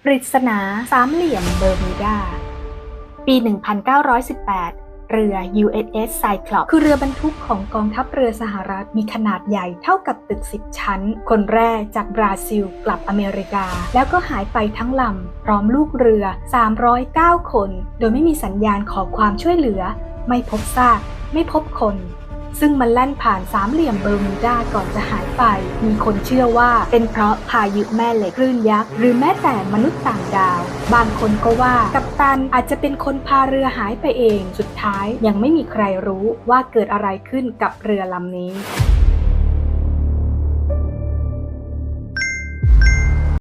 ปริศนาสามเหลี่ยมเบอร์มิวดา ปี 1918 เรือ USS Cyclops คือเรือบรรทุกของกองทัพเรือสหรัฐมีขนาดใหญ่เท่ากับตึก10 ชั้น คนแรกจากบราซิลกลับอเมริกา แล้วก็หายไปทั้งลำ พร้อมลูกเรือ 309 คน โดยไม่มีสัญญาณขอความช่วยเหลือ ไม่พบซาก ไม่พบคนซึ่งมันแล่นผ่านสามเหลี่ยมเบอร์มิวดาก่อนจะหายไป มีคนเชื่อว่าเป็นเพราะพายุแม่เหล็กคลื่นยักษ์หรือแม้แต่มนุษย์ต่างดาว บางคนก็ว่ากัปตันอาจจะเป็นคนพาเรือหายไปเอง สุดท้ายยังไม่มีใครรู้ว่าเกิดอะไรขึ้นกับเรือลำนี้